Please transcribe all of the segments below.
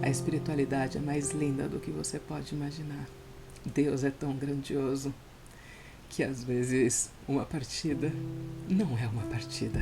A espiritualidade é mais linda do que você pode imaginar. Deus é tão grandioso que às vezes uma partida não é uma partida.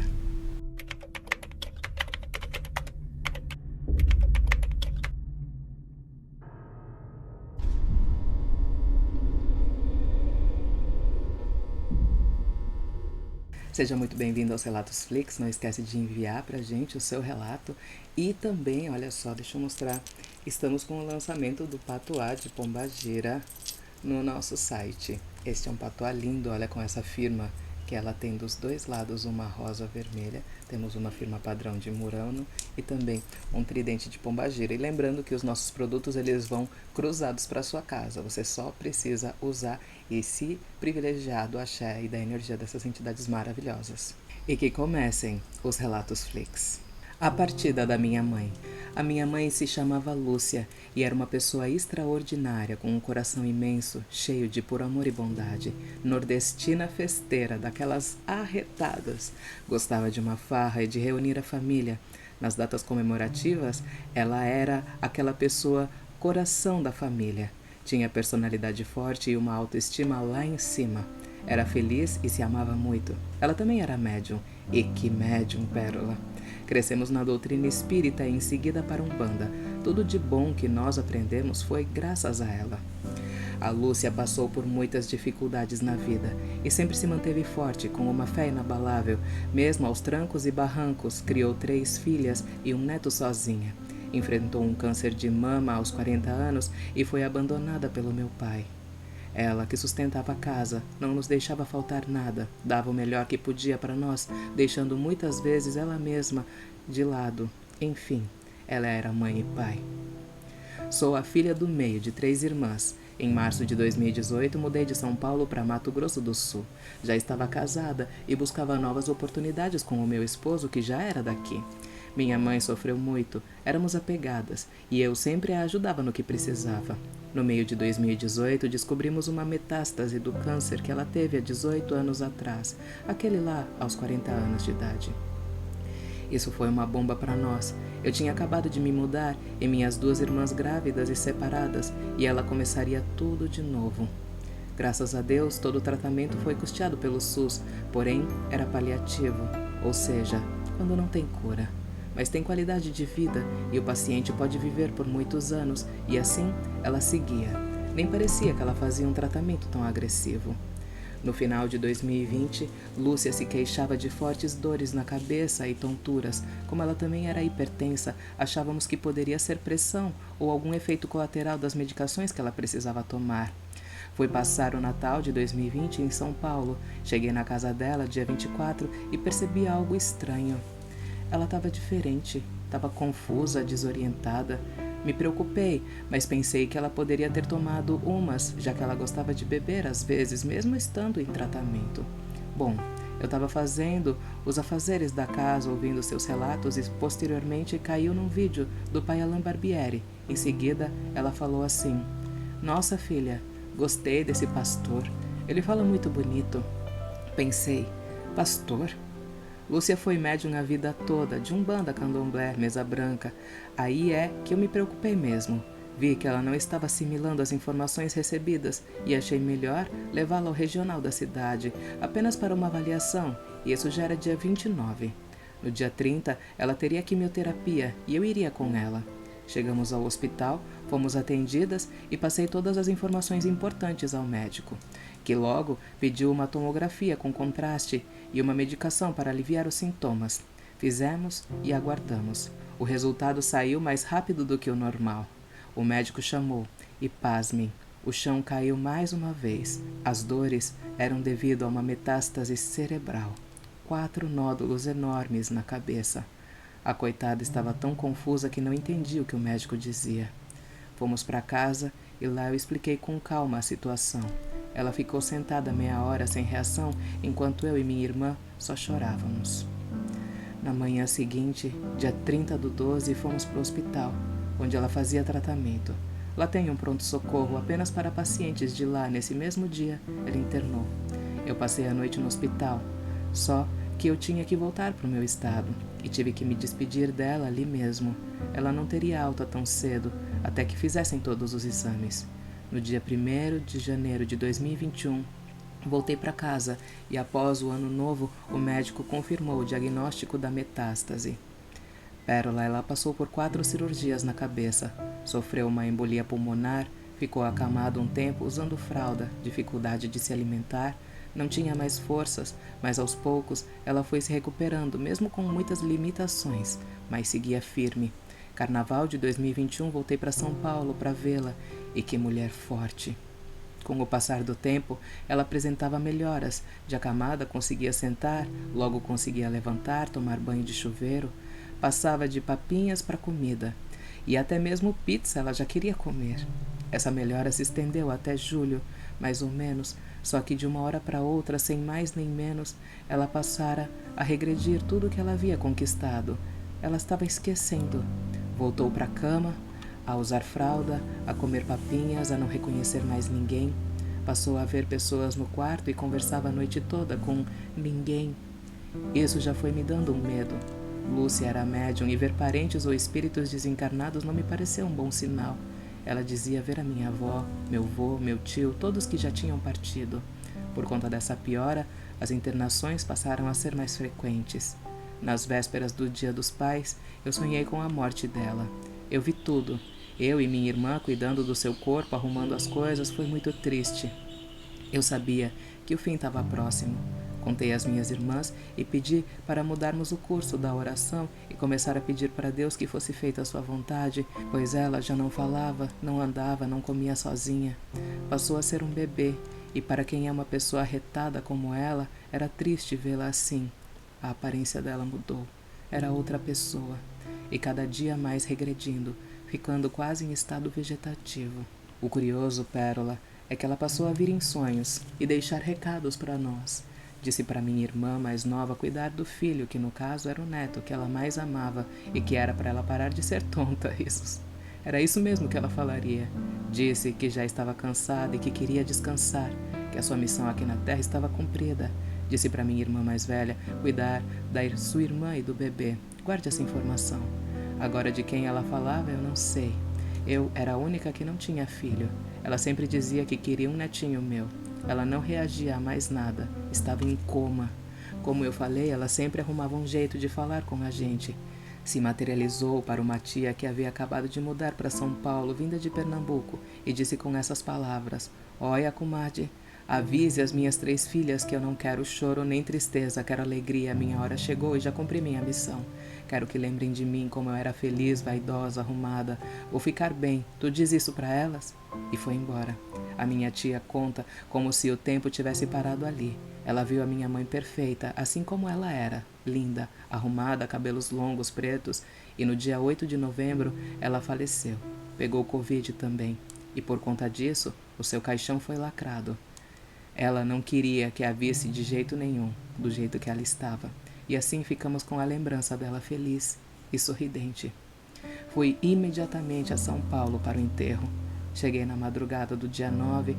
Seja muito bem-vindo aos Relatos Flix. Não esquece de enviar pra gente o seu relato. E também, olha só, deixa eu mostrar. Estamos com o lançamento do patuá de Pombagira no nosso site. Este é um patuá lindo, olha, com essa firma que ela tem dos dois lados uma rosa vermelha. Temos uma firma padrão de Murano e também um tridente de Pombagira. E lembrando que os nossos produtos eles vão cruzados para sua casa. Você só precisa usar esse privilegiado axé e da energia dessas entidades maravilhosas. E que comecem os Relatos Flix. A partida da minha mãe. A minha mãe se chamava Lúcia e era uma pessoa extraordinária, com um coração imenso, cheio de puro amor e bondade. Nordestina festeira, daquelas arretadas. Gostava de uma farra e de reunir a família. Nas datas comemorativas, ela era aquela pessoa coração da família. Tinha personalidade forte e uma autoestima lá em cima. Era feliz e se amava muito. Ela também era médium. E que médium, pérola! Crescemos na doutrina espírita e em seguida para Umbanda. Tudo de bom que nós aprendemos foi graças a ela. A Lúcia passou por muitas dificuldades na vida e sempre se manteve forte, com uma fé inabalável. Mesmo aos trancos e barrancos, criou 3 filhas e um neto sozinha. Enfrentou um câncer de mama aos 40 anos e foi abandonada pelo meu pai. Ela, que sustentava a casa, não nos deixava faltar nada, dava o melhor que podia para nós, deixando muitas vezes ela mesma de lado. Enfim, ela era mãe e pai. Sou a filha do meio de 3 irmãs. Em março de 2018, mudei de São Paulo para Mato Grosso do Sul. Já estava casada e buscava novas oportunidades com o meu esposo, que já era daqui. Minha mãe sofreu muito, éramos apegadas, e eu sempre a ajudava no que precisava. No meio de 2018, descobrimos uma metástase do câncer que ela teve há 18 anos atrás, aquele lá aos 40 anos de idade. Isso foi uma bomba para nós. Eu tinha acabado de me mudar e minhas 2 irmãs grávidas e separadas, e ela começaria tudo de novo. Graças a Deus, todo o tratamento foi custeado pelo SUS, porém era paliativo, ou seja, quando não tem cura. Mas tem qualidade de vida e o paciente pode viver por muitos anos, e assim ela seguia. Nem parecia que ela fazia um tratamento tão agressivo. No final de 2020, Lúcia se queixava de fortes dores na cabeça e tonturas. Como ela também era hipertensa, achávamos que poderia ser pressão ou algum efeito colateral das medicações que ela precisava tomar. Fui passar o Natal de 2020 em São Paulo. Cheguei na casa dela dia 24 e percebi algo estranho. Ela estava diferente, estava confusa, desorientada. Me preocupei, mas pensei que ela poderia ter tomado umas, já que ela gostava de beber às vezes, mesmo estando em tratamento. Bom, eu estava fazendo os afazeres da casa, ouvindo seus relatos, e posteriormente caiu num vídeo do pai Alain Barbieri. Em seguida, ela falou assim: "Nossa filha, gostei desse pastor. Ele fala muito bonito." Pensei: pastor? Lúcia foi médium a vida toda, de umbanda, candomblé, mesa branca. Aí é que eu me preocupei mesmo. Vi que ela não estava assimilando as informações recebidas e achei melhor levá-la ao regional da cidade, apenas para uma avaliação, e isso já era dia 29. No dia 30, ela teria quimioterapia e eu iria com ela. Chegamos ao hospital, fomos atendidas e passei todas as informações importantes ao médico, que logo pediu uma tomografia com contraste e uma medicação para aliviar os sintomas. Fizemos e aguardamos. O resultado saiu mais rápido do que o normal. O médico chamou e, pasmem, o chão caiu mais uma vez. As dores eram devido a uma metástase cerebral. 4 nódulos enormes na cabeça. A coitada estava tão confusa que não entendia o que o médico dizia. Fomos para casa e lá eu expliquei com calma a situação. Ela ficou sentada meia hora sem reação, enquanto eu e minha irmã só chorávamos. Na manhã seguinte, dia 30/12, fomos para o hospital, onde ela fazia tratamento. Lá tem um pronto-socorro apenas para pacientes de lá. Nesse mesmo dia, ela internou. Eu passei a noite no hospital, só que eu tinha que voltar para o meu estado e tive que me despedir dela ali mesmo. Ela não teria alta tão cedo, até que fizessem todos os exames. No dia 1º de janeiro de 2021, voltei para casa e após o ano novo, o médico confirmou o diagnóstico da metástase. Pérola, ela passou por 4 cirurgias na cabeça, sofreu uma embolia pulmonar, ficou acamada um tempo usando fralda, dificuldade de se alimentar, não tinha mais forças, mas aos poucos ela foi se recuperando, mesmo com muitas limitações, mas seguia firme. Carnaval de 2021 voltei para São Paulo para vê-la, e que mulher forte! Com o passar do tempo, ela apresentava melhoras. De acamada conseguia sentar, logo conseguia levantar, tomar banho de chuveiro. Passava de papinhas para comida. E até mesmo pizza ela já queria comer. Essa melhora se estendeu até julho, mais ou menos, só que de uma hora para outra, sem mais nem menos, ela passara a regredir tudo o que ela havia conquistado. Ela estava esquecendo. Voltou para a cama, a usar fralda, a comer papinhas, a não reconhecer mais ninguém. Passou a ver pessoas no quarto e conversava a noite toda com ninguém. Isso já foi me dando um medo. Lúcia era médium e ver parentes ou espíritos desencarnados não me pareceu um bom sinal. Ela dizia ver a minha avó, meu vô, meu tio, todos que já tinham partido. Por conta dessa piora, as internações passaram a ser mais frequentes. Nas vésperas do Dia dos Pais, eu sonhei com a morte dela. Eu vi tudo. Eu e minha irmã cuidando do seu corpo, arrumando as coisas, foi muito triste. Eu sabia que o fim estava próximo. Contei às minhas irmãs e pedi para mudarmos o curso da oração e começar a pedir para Deus que fosse feita a sua vontade, pois ela já não falava, não andava, não comia sozinha. Passou a ser um bebê e para quem é uma pessoa arretada como ela, era triste vê-la assim. A aparência dela mudou. Era outra pessoa e cada dia mais regredindo, ficando quase em estado vegetativo. O curioso, Pérola, é que ela passou a vir em sonhos e deixar recados para nós. Disse para minha irmã mais nova cuidar do filho, que no caso era o neto, que ela mais amava e que era para ela parar de ser tonta. Isso. Era isso mesmo que ela falaria. Disse que já estava cansada e que queria descansar, que a sua missão aqui na Terra estava cumprida. Disse para minha irmã mais velha cuidar da sua irmã e do bebê. Guarde essa informação. Agora, de quem ela falava, eu não sei. Eu era a única que não tinha filho. Ela sempre dizia que queria um netinho meu. Ela não reagia a mais nada. Estava em coma. Como eu falei, ela sempre arrumava um jeito de falar com a gente. Se materializou para uma tia que havia acabado de mudar para São Paulo, vinda de Pernambuco, e disse com essas palavras: "Olha, comadre, avise as minhas 3 filhas que eu não quero choro nem tristeza, quero alegria. Minha hora chegou e já cumpri minha missão. Quero que lembrem de mim como eu era feliz, vaidosa, arrumada. Vou ficar bem. Tu diz isso para elas?" E foi embora. A minha tia conta como se o tempo tivesse parado ali. Ela viu a minha mãe perfeita, assim como ela era, linda, arrumada, cabelos longos, pretos, e no dia 8 de novembro ela faleceu. Pegou Covid também, e por conta disso, o seu caixão foi lacrado. Ela não queria que a visse de jeito nenhum, do jeito que ela estava, e assim ficamos com a lembrança dela feliz e sorridente. Fui imediatamente a São Paulo para o enterro. Cheguei na madrugada do dia 9,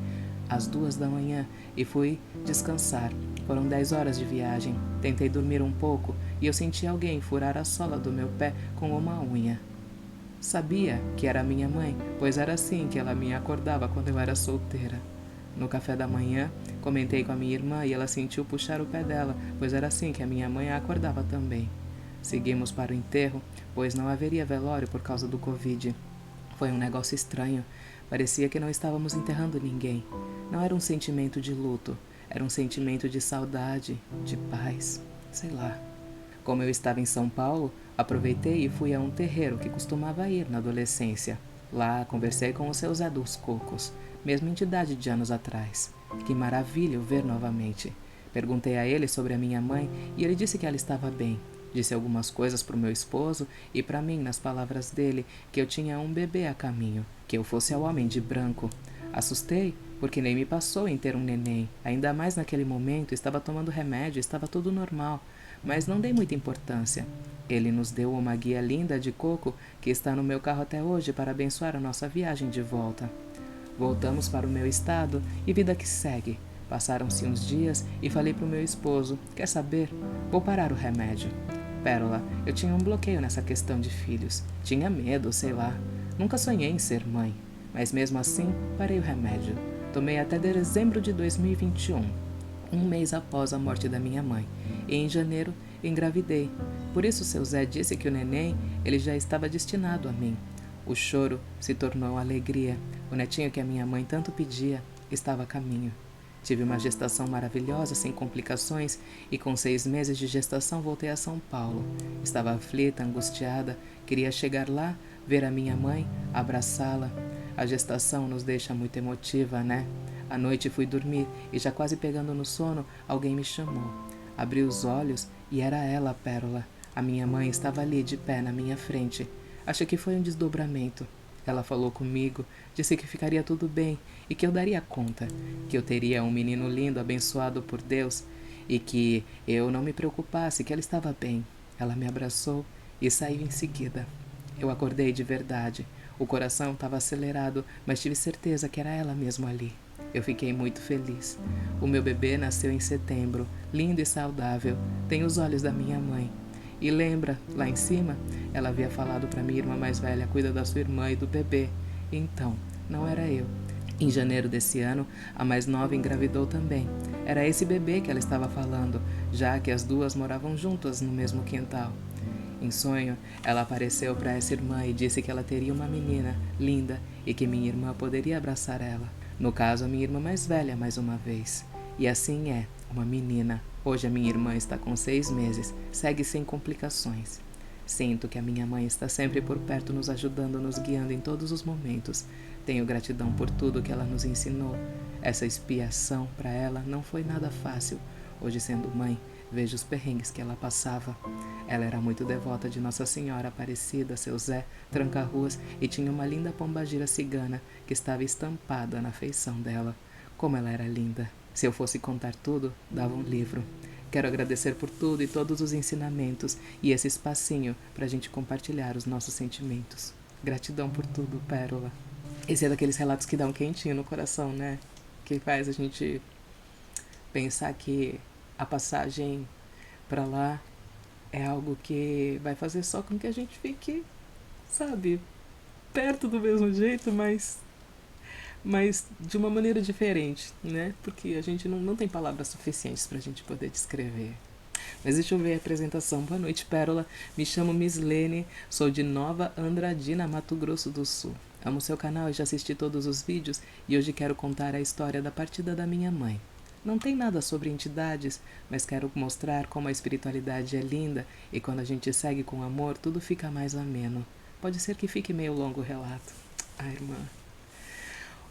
às 2 da manhã, e fui descansar. Foram 10 horas de viagem. Tentei dormir um pouco e eu senti alguém furar a sola do meu pé com uma unha. Sabia que era minha mãe, pois era assim que ela me acordava quando eu era solteira. No café da manhã, comentei com a minha irmã e ela sentiu puxar o pé dela, pois era assim que a minha mãe a acordava também. Seguimos para o enterro, pois não haveria velório por causa do Covid. Foi um negócio estranho. Parecia que não estávamos enterrando ninguém. Não era um sentimento de luto, era um sentimento de saudade, de paz, sei lá. Como eu estava em São Paulo, aproveitei e fui a um terreiro que costumava ir na adolescência. Lá conversei com o seu Zé dos Cocos, mesma entidade de anos atrás. Que maravilha o ver novamente. Perguntei a ele sobre a minha mãe e ele disse que ela estava bem. Disse algumas coisas para o meu esposo e para mim, nas palavras dele, que eu tinha um bebê a caminho, que eu fosse ao homem de branco. Assustei, porque nem me passou em ter um neném. Ainda mais naquele momento, estava tomando remédio, estava tudo normal. Mas não dei muita importância. Ele nos deu uma guia linda de coco que está no meu carro até hoje para abençoar a nossa viagem de volta. Voltamos para o meu estado e vida que segue. Passaram-se uns dias e falei para o meu esposo: quer saber? Vou parar o remédio. Pérola, eu tinha um bloqueio nessa questão de filhos. Tinha medo, sei lá. Nunca sonhei em ser mãe. Mas mesmo assim, parei o remédio. Tomei até dezembro de 2021, um mês após a morte da minha mãe. E em janeiro, engravidei. Por isso seu Zé disse que o neném, ele já estava destinado a mim. O choro se tornou alegria. O netinho que a minha mãe tanto pedia estava a caminho. Tive uma gestação maravilhosa, sem complicações, e com 6 meses de gestação voltei a São Paulo. Estava aflita, angustiada, queria chegar lá, ver a minha mãe, abraçá-la. A gestação nos deixa muito emotiva, né? À noite fui dormir e já quase pegando no sono, alguém me chamou. Abri os olhos e era ela, Pérola. A minha mãe estava ali, de pé, na minha frente. Achei que foi um desdobramento. Ela falou comigo, disse que ficaria tudo bem e que eu daria conta, que eu teria um menino lindo, abençoado por Deus e que eu não me preocupasse, que ela estava bem. Ela me abraçou e saiu em seguida. Eu acordei de verdade. O coração estava acelerado, mas tive certeza que era ela mesmo ali. Eu fiquei muito feliz. O meu bebê nasceu em setembro, lindo e saudável. Tem os olhos da minha mãe. E lembra, lá em cima, ela havia falado para minha irmã mais velha, cuida da sua irmã e do bebê. Então, não era eu. Em janeiro desse ano, a mais nova engravidou também. Era esse bebê que ela estava falando, já que as duas moravam juntas no mesmo quintal. Em sonho, ela apareceu para essa irmã e disse que ela teria uma menina linda e que minha irmã poderia abraçar ela. No caso, a minha irmã mais velha, mais uma vez. E assim é, uma menina. Hoje a minha irmã está com 6 meses, segue sem complicações. Sinto que a minha mãe está sempre por perto, nos ajudando, nos guiando em todos os momentos. Tenho gratidão por tudo que ela nos ensinou. Essa expiação para ela não foi nada fácil. Hoje, sendo mãe, vejo os perrengues que ela passava. Ela era muito devota de Nossa Senhora Aparecida, seu Zé, tranca-ruas, e tinha uma linda pombagira cigana que estava estampada na feição dela. Como ela era linda! Se eu fosse contar tudo, dava um livro. Quero agradecer por tudo e todos os ensinamentos e esse espacinho para a gente compartilhar os nossos sentimentos. Gratidão por tudo, Pérola. Esse é daqueles relatos que dá um quentinho no coração, né? Que faz a gente pensar que a passagem para lá é algo que vai fazer só com que a gente fique, sabe, perto do mesmo jeito, mas de uma maneira diferente, né? Porque a gente não tem palavras suficientes pra gente poder descrever. Mas deixa eu ver a apresentação. Boa noite, Pérola. Me chamo Miss Lene, sou de Nova Andradina, Mato Grosso do Sul. Amo seu canal e já assisti todos os vídeos e hoje quero contar a história da partida da minha mãe. Não tem nada sobre entidades, mas quero mostrar como a espiritualidade é linda e quando a gente segue com amor, tudo fica mais ameno. Pode ser que fique meio longo o relato. Ai, irmã.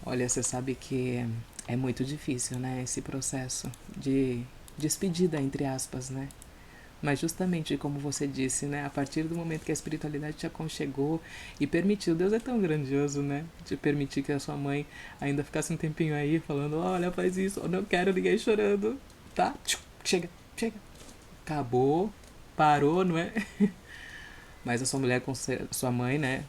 Olha, você sabe que é muito difícil, né, esse processo de despedida, entre aspas, né? Mas justamente como você disse, né, a partir do momento que a espiritualidade te aconchegou e permitiu, Deus é tão grandioso, né, de permitir que a sua mãe ainda ficasse um tempinho aí falando, olha, faz isso, eu não quero ninguém chorando, tá? Chega, chega. Acabou, parou, não é? Mas a sua mulher, sua mãe, né,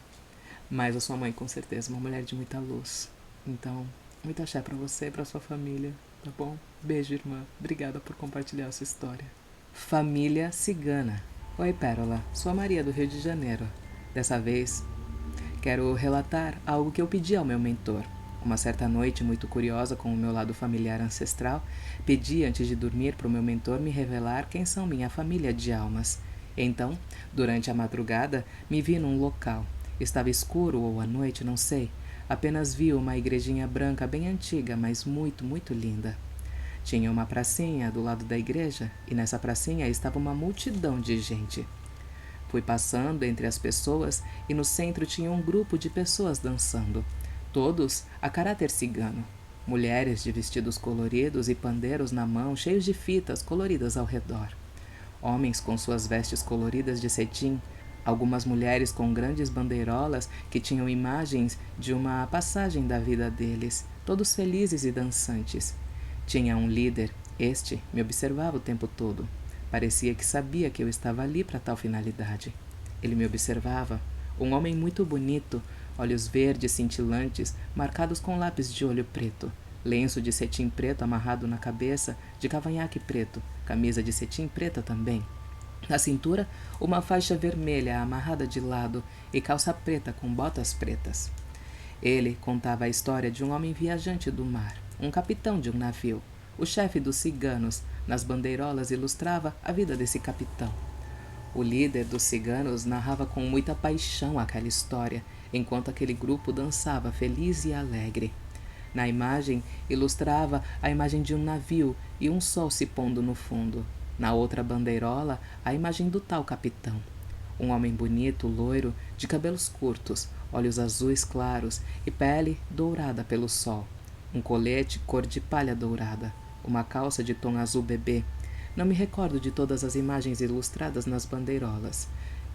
mas a sua mãe com certeza, uma mulher de muita luz. Então, muita axé pra você e pra sua família, tá bom? Beijo, irmã. Obrigada por compartilhar a sua história. Família cigana. Oi, Pérola. Sou a Maria do Rio de Janeiro. Dessa vez, quero relatar algo que eu pedi ao meu mentor. Uma certa noite, muito curiosa com o meu lado familiar ancestral, pedi antes de dormir para o meu mentor me revelar quem são minha família de almas. Então, durante a madrugada, me vi num local. Estava escuro ou à noite, não sei. Apenas vi uma igrejinha branca bem antiga, mas muito, muito linda. Tinha uma pracinha do lado da igreja e nessa pracinha estava uma multidão de gente. Fui passando entre as pessoas e no centro tinha um grupo de pessoas dançando, todos a caráter cigano. Mulheres de vestidos coloridos e pandeiros na mão, cheios de fitas coloridas ao redor. Homens com suas vestes coloridas de cetim, algumas mulheres com grandes bandeirolas que tinham imagens de uma passagem da vida deles, todos felizes e dançantes. Tinha um líder, este me observava o tempo todo. Parecia que sabia que eu estava ali para tal finalidade. Ele me observava, um homem muito bonito, olhos verdes cintilantes, marcados com lápis de olho preto, lenço de cetim preto amarrado na cabeça, de cavanhaque preto, camisa de cetim preta também. Na cintura, uma faixa vermelha amarrada de lado e calça preta com botas pretas. Ele contava a história de um homem viajante do mar, um capitão de um navio. O chefe dos ciganos, nas bandeirolas, ilustrava a vida desse capitão. O líder dos ciganos narrava com muita paixão aquela história, enquanto aquele grupo dançava feliz e alegre. Na imagem, ilustrava a imagem de um navio e um sol se pondo no fundo. Na outra bandeirola, a imagem do tal capitão. Um homem bonito, loiro, de cabelos curtos, olhos azuis claros e pele dourada pelo sol. Um colete cor de palha dourada, uma calça de tom azul bebê. Não me recordo de todas as imagens ilustradas nas bandeirolas.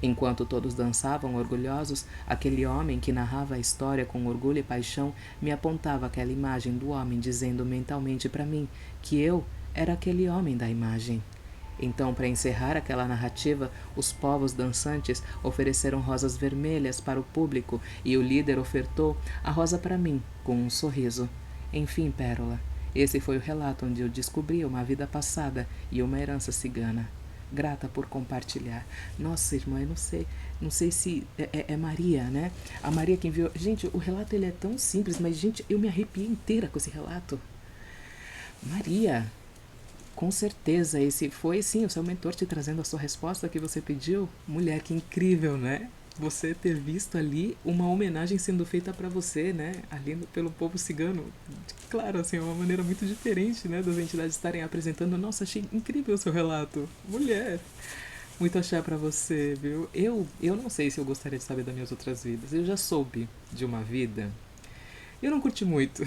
Enquanto todos dançavam orgulhosos, aquele homem que narrava a história com orgulho e paixão me apontava aquela imagem do homem, dizendo mentalmente para mim que eu era aquele homem da imagem. Então, para encerrar aquela narrativa, os povos dançantes ofereceram rosas vermelhas para o público e o líder ofertou a rosa para mim, com um sorriso. Enfim, Pérola, esse foi o relato onde eu descobri uma vida passada e uma herança cigana. Grata por compartilhar. Nossa, irmã, eu não sei se é Maria, né? A Maria que enviou. Gente, o relato ele é tão simples, mas, gente, eu me arrepiei inteira com esse relato. Maria, com certeza, esse foi, sim, o seu mentor te trazendo a sua resposta que você pediu. Mulher, que incrível, né? Você ter visto ali uma homenagem sendo feita para você, né? Ali pelo povo cigano. Claro, assim, é uma maneira muito diferente, né? Das entidades estarem apresentando. Nossa, achei incrível o seu relato. Mulher, muito axé pra você, viu? Eu não sei se eu gostaria de saber das minhas outras vidas. Eu já soube de uma vida. Eu não curti muito.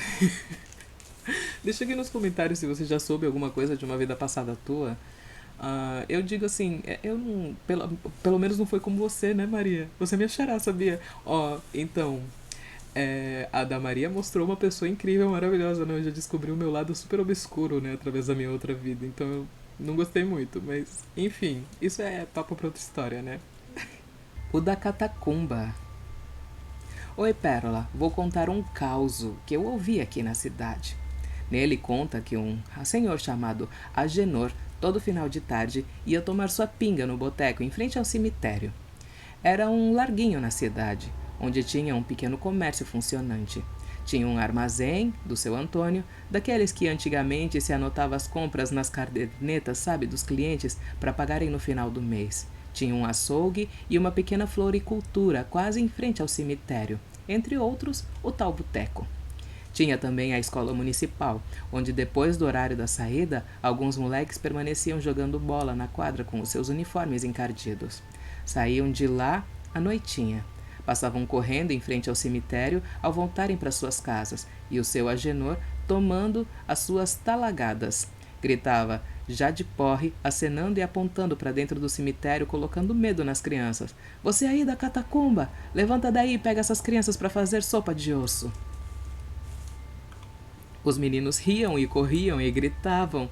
Deixa aqui nos comentários se você já soube alguma coisa de uma vida passada tua. Eu digo assim, eu não. Pelo menos não foi como você, né, Maria? Você me achará, sabia? Então. A da Maria mostrou uma pessoa incrível, maravilhosa, né? Eu já descobri o meu lado super obscuro, né? Através da minha outra vida. Então eu não gostei muito, mas. Enfim, isso é papo pra outra história, né? O da catacumba. Oi, Pérola, vou contar um causo que eu ouvi aqui na cidade. Nele conta que um senhor chamado Agenor, todo final de tarde, ia tomar sua pinga no boteco em frente ao cemitério. Era um larguinho na cidade, onde tinha um pequeno comércio funcionante. Tinha um armazém, do seu Antônio, daqueles que antigamente se anotava as compras nas cadernetas, sabe, dos clientes, para pagarem no final do mês. Tinha um açougue e uma pequena floricultura quase em frente ao cemitério, entre outros, o tal boteco. Tinha também a escola municipal, onde depois do horário da saída, alguns moleques permaneciam jogando bola na quadra com os seus uniformes encardidos. Saíam de lá à noitinha. Passavam correndo em frente ao cemitério ao voltarem para suas casas, e o seu Agenor tomando as suas talagadas. Gritava, já de porre, acenando e apontando para dentro do cemitério, colocando medo nas crianças. Você aí da catacumba, levanta daí e pega essas crianças para fazer sopa de osso. Os meninos riam e corriam e gritavam.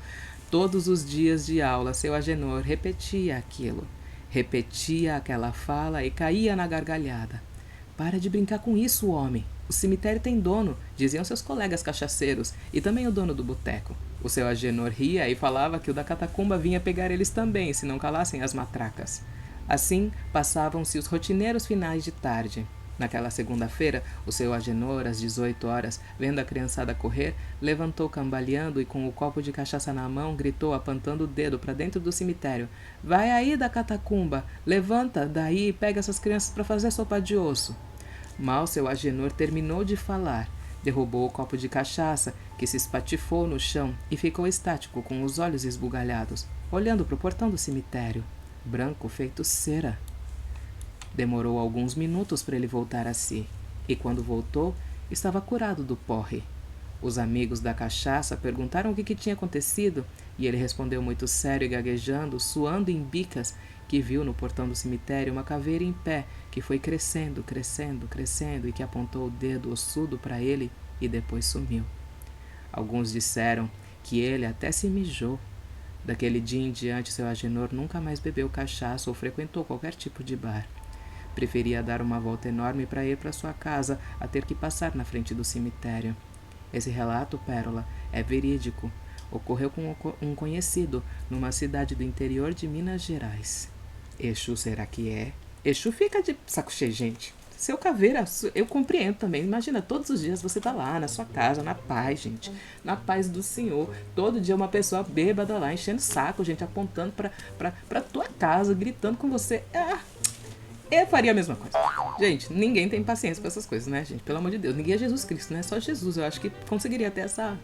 Todos os dias de aula, seu Agenor repetia aquilo. Repetia aquela fala e caía na gargalhada. Para de brincar com isso, homem. O cemitério tem dono, diziam seus colegas cachaceiros, e também o dono do boteco. O seu Agenor ria e falava que o da catacumba vinha pegar eles também, se não calassem as matracas. Assim, passavam-se os rotineiros finais de tarde. Naquela segunda-feira, o seu Agenor, às 18 horas, vendo a criançada correr, levantou cambaleando e com o copo de cachaça na mão, gritou apontando o dedo para dentro do cemitério. Vai aí da catacumba, levanta daí e pega essas crianças para fazer sopa de osso. Mal seu Agenor terminou de falar, derrubou o copo de cachaça, que se espatifou no chão e ficou estático com os olhos esbugalhados, olhando para o portão do cemitério, branco feito cera. Demorou alguns minutos para ele voltar a si, e quando voltou, estava curado do porre. Os amigos da cachaça perguntaram o que tinha acontecido, e ele respondeu muito sério e gaguejando, suando em bicas, que viu no portão do cemitério uma caveira em pé, que foi crescendo, crescendo, crescendo, e que apontou o dedo ossudo para ele e depois sumiu. Alguns disseram que ele até se mijou. Daquele dia em diante, seu Agenor nunca mais bebeu cachaça ou frequentou qualquer tipo de bar. Preferia dar uma volta enorme para ir para sua casa, a ter que passar na frente do cemitério. Esse relato, Pérola, é verídico. Ocorreu com um conhecido numa cidade do interior de Minas Gerais. Exu, será que é? Exu fica de saco cheio, gente. Seu caveira, eu compreendo também. Imagina, todos os dias você tá lá na sua casa, na paz, gente. Na paz do Senhor. Todo dia uma pessoa bêbada lá, enchendo saco, gente, apontando pra tua casa, gritando com você. Eu faria a mesma coisa. Gente, ninguém tem paciência pra essas coisas, né, gente? Pelo amor de Deus. Ninguém é Jesus Cristo, né? Só Jesus. Eu acho que conseguiria ter essa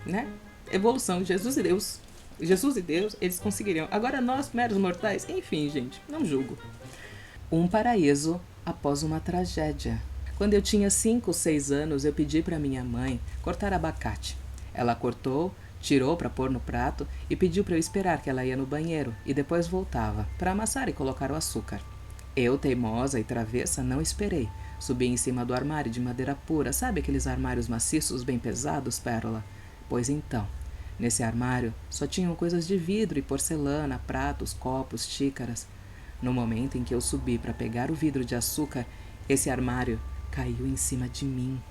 né, evolução. Jesus e Deus, eles conseguiriam. Agora nós, meros mortais, enfim, gente, não julgo. Um paraíso após uma tragédia. Quando eu tinha 5 ou 6 anos, eu pedi para minha mãe cortar abacate. Ela cortou, tirou para pôr no prato e pediu para eu esperar que ela ia no banheiro e depois voltava para amassar e colocar o açúcar. Eu, teimosa e travessa, não esperei. Subi em cima do armário de madeira pura, sabe aqueles armários maciços bem pesados, Pérola? Pois então, nesse armário só tinham coisas de vidro e porcelana, pratos, copos, xícaras. No momento em que eu subi para pegar o vidro de açúcar, esse armário caiu em cima de mim.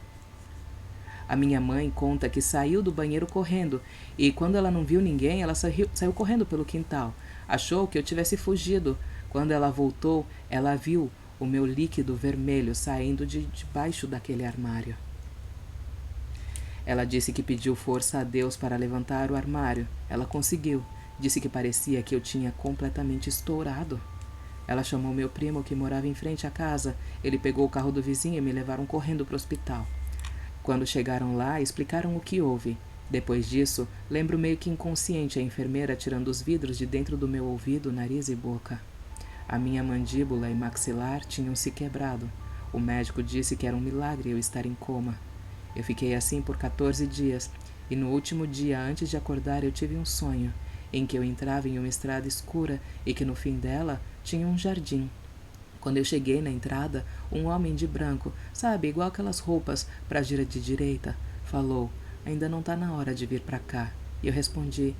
A minha mãe conta que saiu do banheiro correndo e, quando ela não viu ninguém, ela saiu correndo pelo quintal. Achou que eu tivesse fugido. Quando ela voltou, ela viu o meu líquido vermelho saindo de debaixo daquele armário. Ela disse que pediu força a Deus para levantar o armário. Ela conseguiu. Disse que parecia que eu tinha completamente estourado. Ela chamou meu primo, que morava em frente à casa. Ele pegou o carro do vizinho e me levaram correndo para o hospital. Quando chegaram lá, explicaram o que houve. Depois disso, lembro meio que inconsciente a enfermeira tirando os vidros de dentro do meu ouvido, nariz e boca. A minha mandíbula e maxilar tinham se quebrado. O médico disse que era um milagre eu estar em coma. Eu fiquei assim por 14 dias, e no último dia antes de acordar eu tive um sonho, em que eu entrava em uma estrada escura e que no fim dela tinha um jardim. Quando eu cheguei na entrada, um homem de branco, sabe, igual aquelas roupas para gira de direita, falou: "Ainda não está na hora de vir para cá." E eu respondi: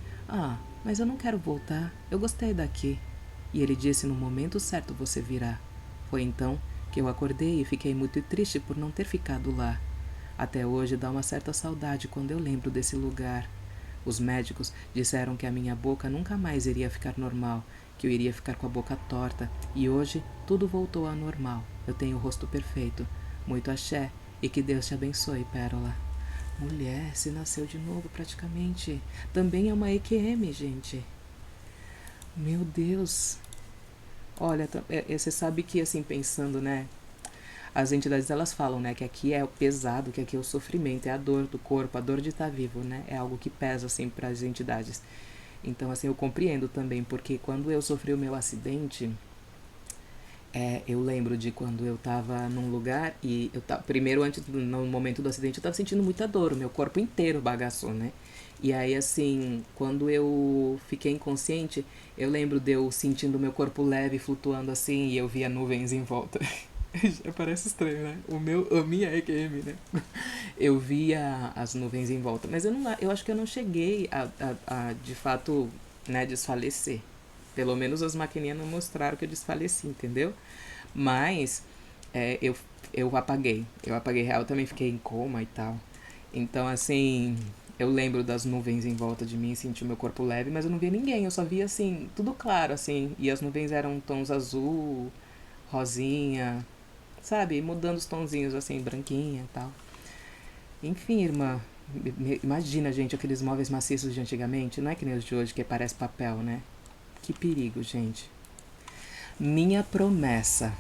mas eu não quero voltar, eu gostei daqui." E ele disse: "No momento certo você virá." Foi então que eu acordei e fiquei muito triste por não ter ficado lá. Até hoje dá uma certa saudade quando eu lembro desse lugar. Os médicos disseram que a minha boca nunca mais iria ficar normal, que eu iria ficar com a boca torta, e hoje tudo voltou ao normal. Eu tenho o rosto perfeito. Muito axé, e que Deus te abençoe, Pérola. Mulher, se nasceu de novo praticamente. Também é uma EQM, gente. Meu Deus. Olha, você sabe que, assim, pensando, né? As entidades, elas falam, né, que aqui é o pesado, que aqui é o sofrimento, é a dor do corpo, a dor de estar vivo, né? É algo que pesa, assim, para as entidades. Então, assim, eu compreendo também, porque quando eu sofri o meu acidente, eu lembro de quando eu tava num lugar e primeiro, no momento do acidente, eu tava sentindo muita dor, o meu corpo inteiro bagaçou, né? E aí, assim, quando eu fiquei inconsciente, eu lembro de eu sentindo o meu corpo leve, flutuando assim, e eu via nuvens em volta. Já parece estranho, né? A minha EQM, né? Eu via as nuvens em volta, mas eu acho que eu não cheguei a de fato, né, desfalecer. Pelo menos as maquininhas não mostraram que eu desfaleci, entendeu? Mas eu apaguei real, eu também fiquei em coma e tal. Então, assim, eu lembro das nuvens em volta de mim, senti o meu corpo leve, mas eu não via ninguém, eu só via, assim, tudo claro, assim, e as nuvens eram tons azul, rosinha, sabe, mudando os tonzinhos, assim, branquinha e tal. Enfim, irmã, imagina, gente, aqueles móveis maciços de antigamente, não é que nem os de hoje, que parece papel, né? Que perigo, gente. Minha promessa.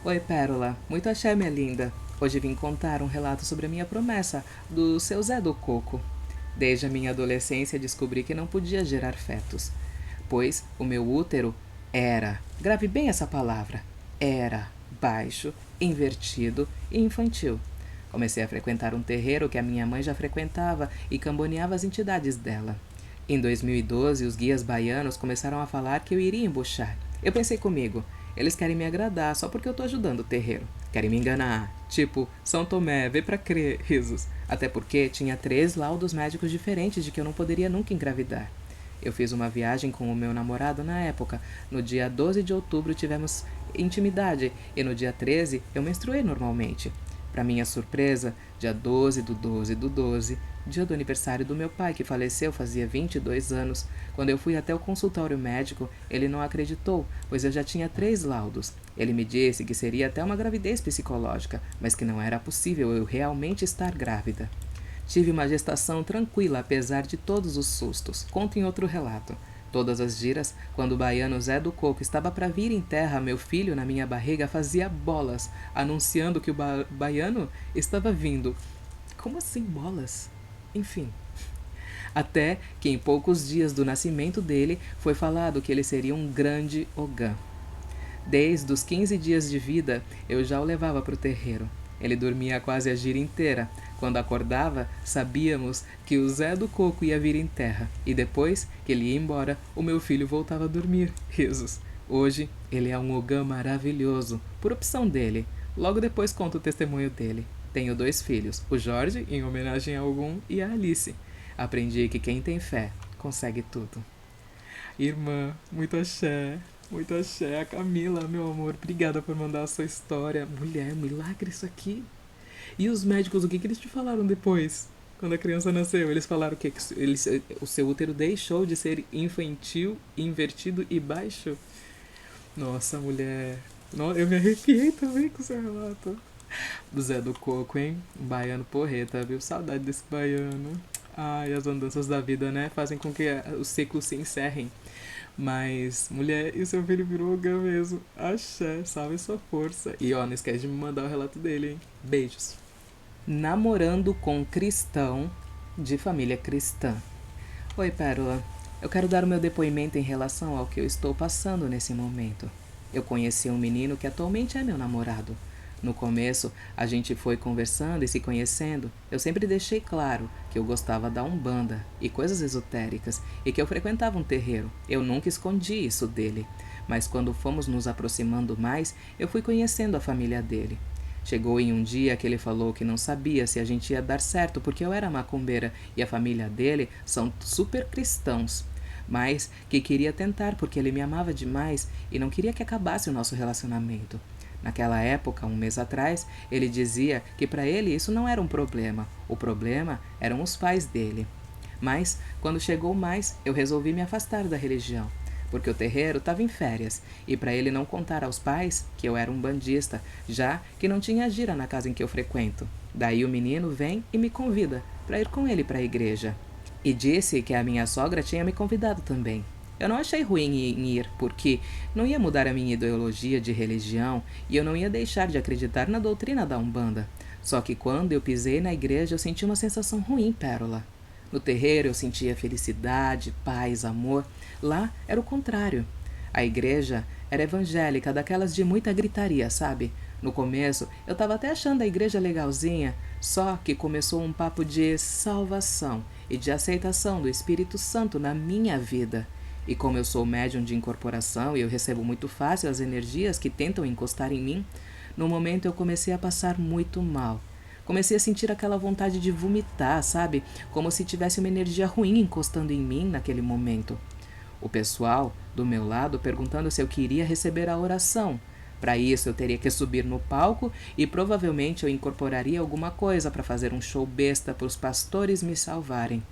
Oi, Pérola, muito axé, minha linda. Hoje vim contar um relato sobre a minha promessa, do seu Zé do Coco. Desde a minha adolescência descobri que não podia gerar fetos, pois o meu útero era, grave bem essa palavra, era baixo, invertido e infantil. Comecei a frequentar um terreiro que a minha mãe já frequentava e camboneava as entidades dela. Em 2012, os guias baianos começaram a falar que eu iria embuchar. Eu pensei comigo: eles querem me agradar só porque eu tô ajudando o terreiro. Querem me enganar. Tipo, São Tomé, vê pra crer, risos. Até porque tinha 3 laudos médicos diferentes de que eu não poderia nunca engravidar. Eu fiz uma viagem com o meu namorado na época. No dia 12 de outubro tivemos intimidade e no dia 13 eu menstruei normalmente. Para minha surpresa, dia 12 do 12 do 12, dia do aniversário do meu pai, que faleceu fazia 22 anos, quando eu fui até o consultório médico, ele não acreditou, pois eu já tinha 3 laudos. Ele me disse que seria até uma gravidez psicológica, mas que não era possível eu realmente estar grávida. Tive uma gestação tranquila, apesar de todos os sustos. Conto em outro relato. Todas as giras, quando o baiano Zé do Coco estava para vir em terra, meu filho na minha barriga fazia bolas, anunciando que o baiano estava vindo. Como assim bolas? Enfim. Até que em poucos dias do nascimento dele foi falado que ele seria um grande Ogã. Desde os 15 dias de vida, eu já o levava para o terreiro. Ele dormia quase a gira inteira. Quando acordava, sabíamos que o Zé do Coco ia vir em terra. E depois que ele ia embora, o meu filho voltava a dormir. Risos. Hoje, ele é um Ogã maravilhoso, por opção dele. Logo depois conto o testemunho dele. Tenho 2 filhos, o Jorge, em homenagem a Ogum, e a Alice. Aprendi que quem tem fé consegue tudo. Irmã, muito axé. Muito axé. A Camila, meu amor, obrigada por mandar a sua história. Mulher, milagre isso aqui. E os médicos, o que eles te falaram depois? Quando a criança nasceu, eles falaram o quê? Que o seu útero deixou de ser infantil, invertido e baixo? Nossa, mulher. Eu me arrepiei também com o seu relato. Do Zé do Coco, hein? Um baiano porreta, viu? Saudade desse baiano. Ai, as andanças da vida, né? Fazem com que os ciclos se encerrem. Mas, mulher, e o seu filho virou Ogã mesmo. Axé, salve sua força. E ó, não esquece de me mandar o relato dele, hein? Beijos. Namorando com cristão de família cristã. Oi, Pérola. Eu quero dar o meu depoimento em relação ao que eu estou passando nesse momento. Eu conheci um menino que atualmente é meu namorado. No começo, a gente foi conversando e se conhecendo. Eu sempre deixei claro que eu gostava da Umbanda e coisas esotéricas e que eu frequentava um terreiro. Eu nunca escondi isso dele. Mas quando fomos nos aproximando mais, eu fui conhecendo a família dele. Chegou em um dia que ele falou que não sabia se a gente ia dar certo porque eu era macumbeira e a família dele são super cristãos. Mas que queria tentar porque ele me amava demais e não queria que acabasse o nosso relacionamento. Naquela época, um mês atrás, ele dizia que para ele isso não era um problema. O problema eram os pais dele. Mas, quando chegou mais, eu resolvi me afastar da religião, porque o terreiro estava em férias, e para ele não contar aos pais que eu era um bandista, já que não tinha gira na casa em que eu frequento. Daí o menino vem e me convida para ir com ele para a igreja. E disse que a minha sogra tinha me convidado também. Eu não achei ruim em ir, porque não ia mudar a minha ideologia de religião e eu não ia deixar de acreditar na doutrina da Umbanda. Só que quando eu pisei na igreja, eu senti uma sensação ruim, Pérola. No terreiro eu sentia felicidade, paz, amor. Lá era o contrário. A igreja era evangélica, daquelas de muita gritaria, sabe? No começo, eu estava até achando a igreja legalzinha, só que começou um papo de salvação e de aceitação do Espírito Santo na minha vida. E como eu sou médium de incorporação e eu recebo muito fácil as energias que tentam encostar em mim, no momento eu comecei a passar muito mal. Comecei a sentir aquela vontade de vomitar, sabe? Como se tivesse uma energia ruim encostando em mim naquele momento. O pessoal, do meu lado, perguntando se eu queria receber a oração. Para isso eu teria que subir no palco e provavelmente eu incorporaria alguma coisa para fazer um show besta para os pastores me salvarem.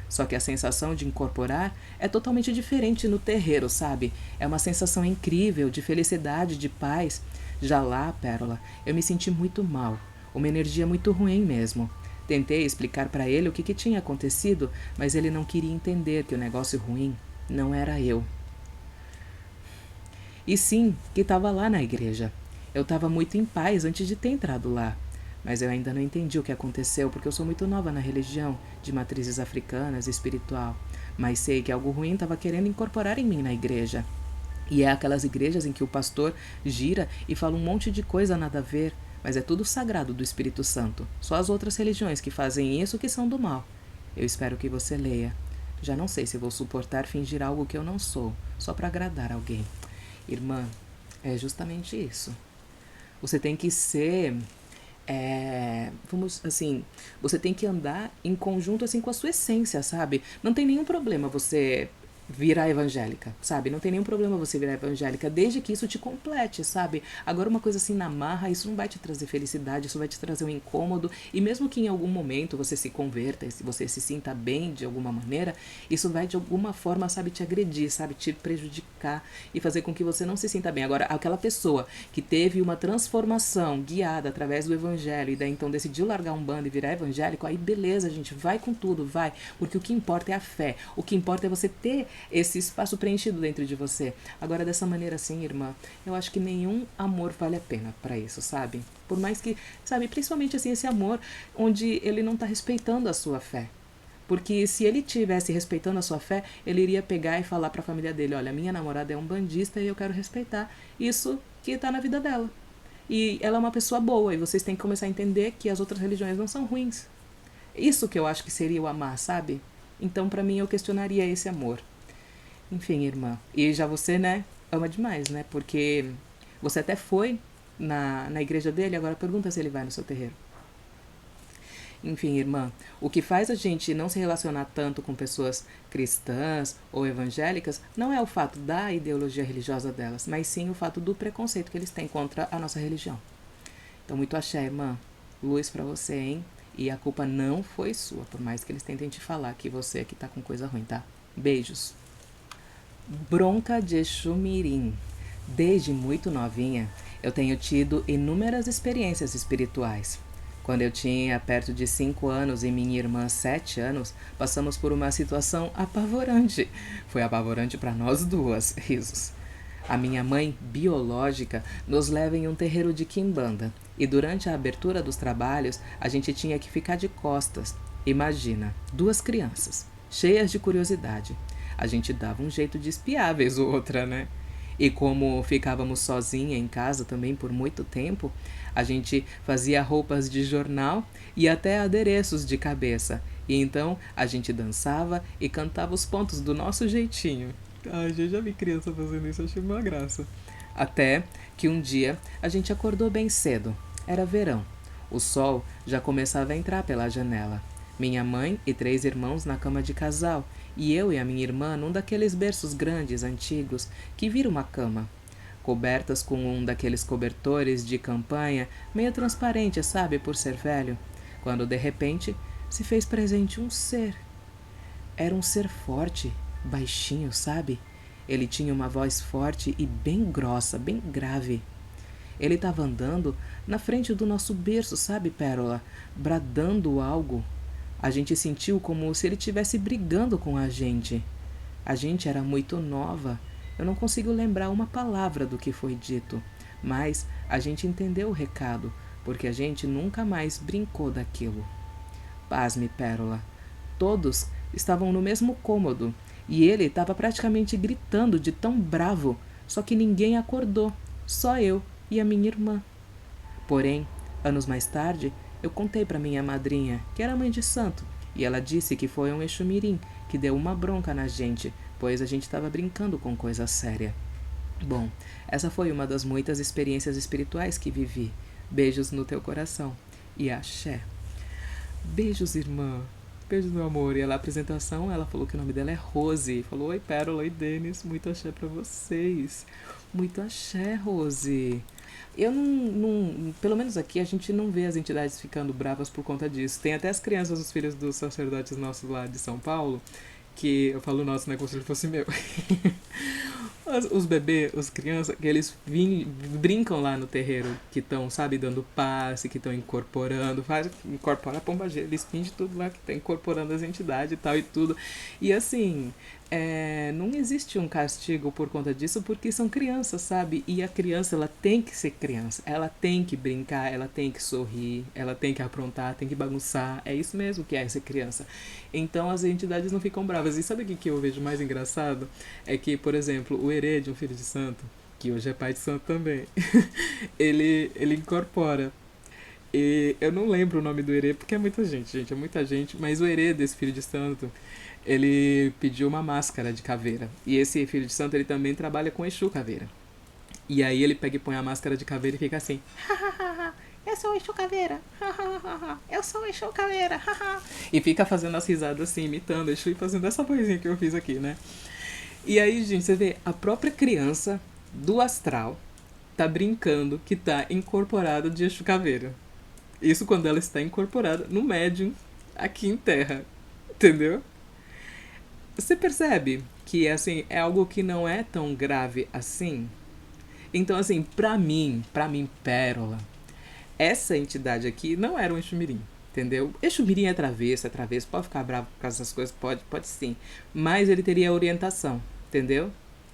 Só que a sensação de incorporar é totalmente diferente no terreiro, sabe? É uma sensação incrível de felicidade, de paz. Já lá, Pérola, eu me senti muito mal. Uma energia muito ruim mesmo. Tentei explicar para ele o que tinha acontecido, mas ele não queria entender que o negócio ruim não era eu. E sim, que estava lá na igreja. Eu estava muito em paz antes de ter entrado lá. Mas eu ainda não entendi o que aconteceu porque eu sou muito nova na religião, de matrizes africanas e espiritual. Mas sei que algo ruim estava querendo incorporar em mim na igreja. E é aquelas igrejas em que o pastor gira e fala um monte de coisa nada a ver, mas é tudo sagrado do Espírito Santo. Só as outras religiões que fazem isso que são do mal. Eu espero que você leia. Já não sei se vou suportar fingir algo que eu não sou, só para agradar alguém. Irmã, é justamente isso. Você tem que ser... vamos assim, você tem que andar em conjunto assim com a sua essência, sabe? Não tem nenhum problema você virar evangélica, sabe? Não tem nenhum problema você virar evangélica, desde que isso te complete, sabe? Agora uma coisa assim na marra, isso não vai te trazer felicidade, isso vai te trazer um incômodo, e mesmo que em algum momento você se converta, e se você se sinta bem de alguma maneira, isso vai de alguma forma, sabe, te agredir, sabe, te prejudicar e fazer com que você não se sinta bem. Agora, aquela pessoa que teve uma transformação guiada através do evangelho e daí então decidiu largar um bando e virar evangélico, aí beleza, gente, vai com tudo, vai, porque o que importa é a fé, o que importa é você ter esse espaço preenchido dentro de você. Agora, dessa maneira assim, irmã, eu acho que nenhum amor vale a pena para isso, sabe? Por mais que, sabe, principalmente assim, esse amor onde ele não tá respeitando a sua fé. Porque se ele tivesse respeitando a sua fé, ele iria pegar e falar para a família dele, olha, minha namorada é um bandista e eu quero respeitar isso que tá na vida dela. E ela é uma pessoa boa e vocês têm que começar a entender que as outras religiões não são ruins. Isso que eu acho que seria o amar, sabe? Então, para mim, eu questionaria esse amor. Enfim, irmã. E já você, né, ama demais, né? Porque você até foi na igreja dele, agora pergunta se ele vai no seu terreiro. Enfim, irmã, o que faz a gente não se relacionar tanto com pessoas cristãs ou evangélicas não é o fato da ideologia religiosa delas, mas sim o fato do preconceito que eles têm contra a nossa religião. Então, muito axé, irmã. Luz pra você, hein? E a culpa não foi sua, por mais que eles tentem te falar que você é que tá com coisa ruim, tá? Beijos. Bronca de Xumirim. Desde muito novinha, eu tenho tido inúmeras experiências espirituais. Quando eu tinha perto de 5 anos e minha irmã 7 anos, passamos por uma situação apavorante. Foi apavorante para nós duas, risos. A minha mãe biológica nos leva em um terreiro de quimbanda e durante a abertura dos trabalhos a gente tinha que ficar de costas. Imagina, duas crianças, cheias de curiosidade. A gente dava um jeito de espiar vez ou outra, né? E como ficávamos sozinha em casa também por muito tempo, a gente fazia roupas de jornal e até adereços de cabeça. E então a gente dançava e cantava os pontos do nosso jeitinho. Ai, eu já vi criança fazendo isso, achei uma graça. Até que um dia a gente acordou bem cedo. Era verão. O sol já começava a entrar pela janela. Minha mãe e 3 irmãos na cama de casal, e eu e a minha irmã num daqueles berços grandes, antigos, que vira uma cama. Cobertas com um daqueles cobertores de campanha, meio transparente, sabe, por ser velho. Quando de repente se fez presente um ser. Era um ser forte, baixinho, sabe? Ele tinha uma voz forte e bem grossa, bem grave. Ele estava andando na frente do nosso berço, sabe, Pérola? Bradando algo. A gente sentiu como se ele estivesse brigando com a gente. A gente era muito nova. Eu não consigo lembrar uma palavra do que foi dito, mas a gente entendeu o recado, porque a gente nunca mais brincou daquilo. Pasme, Pérola. Todos estavam no mesmo cômodo e ele estava praticamente gritando de tão bravo, só que ninguém acordou, só eu e a minha irmã. Porém, anos mais tarde, eu contei para minha madrinha, que era mãe de santo, e ela disse que foi um Exumirim que deu uma bronca na gente, pois a gente estava brincando com coisa séria. Bom, essa foi uma das muitas experiências espirituais que vivi. Beijos no teu coração. E axé. Beijos, irmã. Beijos, meu amor. E ela, a apresentação, ela falou que o nome dela é Rose. Falou, oi, Pérola, oi, Denis. Muito axé pra vocês. Muito axé, Rose. Eu não, pelo menos aqui, a gente não vê as entidades ficando bravas por conta disso. Tem até as crianças, os filhos dos sacerdotes nossos lá de São Paulo, que eu falo nosso, né, como se ele fosse meu. Os bebês, os crianças, que eles brincam lá no terreiro, que estão, sabe, dando passe, que estão incorporando, incorpora a pombagira, eles fingem tudo lá, que tá incorporando as entidades e tal e tudo. E assim, não existe um castigo por conta disso, porque são crianças, sabe? E a criança, ela tem que ser criança, ela tem que brincar, ela tem que sorrir, ela tem que aprontar, tem que bagunçar, é isso mesmo que é ser criança. Então as entidades não ficam bravas. E sabe o que eu vejo mais engraçado? É que, por exemplo, o herê de um filho de santo, que hoje é pai de santo também, ele incorpora. E eu não lembro o nome do herê, porque é muita gente, é muita gente, mas o herê desse filho de santo, ele pediu uma máscara de caveira. E esse filho de santo, ele também trabalha com Exu caveira. E aí ele pega e põe a máscara de caveira e fica assim, eu sou o Exu Caveira, eu sou o Exu Caveira, e fica fazendo as risadas assim, imitando o Exu e fazendo essa vozinha que eu fiz aqui, né? E aí, gente, você vê, a própria criança do astral tá brincando que tá incorporada de Exu Caveira. Isso quando ela está incorporada no médium aqui em Terra. Entendeu? Você percebe que assim é algo que não é tão grave assim? Então, assim, pra mim, Pérola, essa entidade aqui não era um Exumirim, entendeu? Exumirim é travesso, pode ficar bravo por causa dessas coisas, pode sim, mas ele teria orientação, entendeu?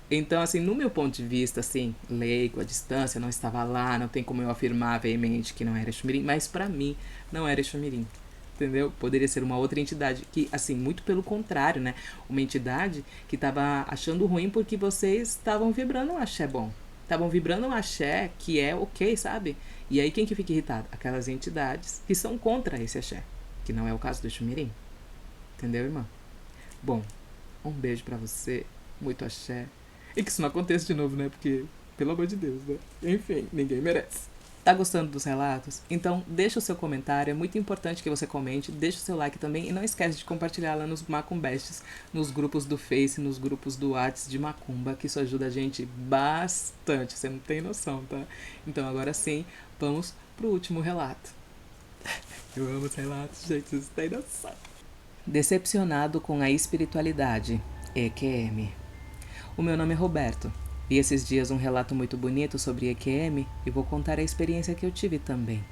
Então, assim, no meu ponto de vista, assim, leigo, à distância, não estava lá, não tem como eu afirmar veemente que não era Exumirim, mas pra mim não era Exumirim, entendeu? Poderia ser uma outra entidade que, assim, muito pelo contrário, né? Uma entidade que estava achando ruim porque vocês estavam vibrando um axé bom. Estavam vibrando um axé que é ok, sabe? E aí quem que fica irritado? Aquelas entidades que são contra esse axé, que não é o caso do Xumirim. Entendeu, irmã? Bom, um beijo pra você, muito axé. E que isso não aconteça de novo, né? Porque, pelo amor de Deus, né? Enfim, ninguém merece. Tá gostando dos relatos? Então deixa o seu comentário, é muito importante que você comente, deixa o seu like também e não esquece de compartilhar lá nos Macumbestes, nos grupos do Face, nos grupos do Whats de Macumba, que isso ajuda a gente bastante, você não tem noção, tá? Então agora sim, vamos pro último relato. Eu amo os relatos, gente, vocês têm noção. Decepcionado com a espiritualidade, EQM. O meu nome é Roberto. Vi esses dias um relato muito bonito sobre EQM e vou contar a experiência que eu tive também.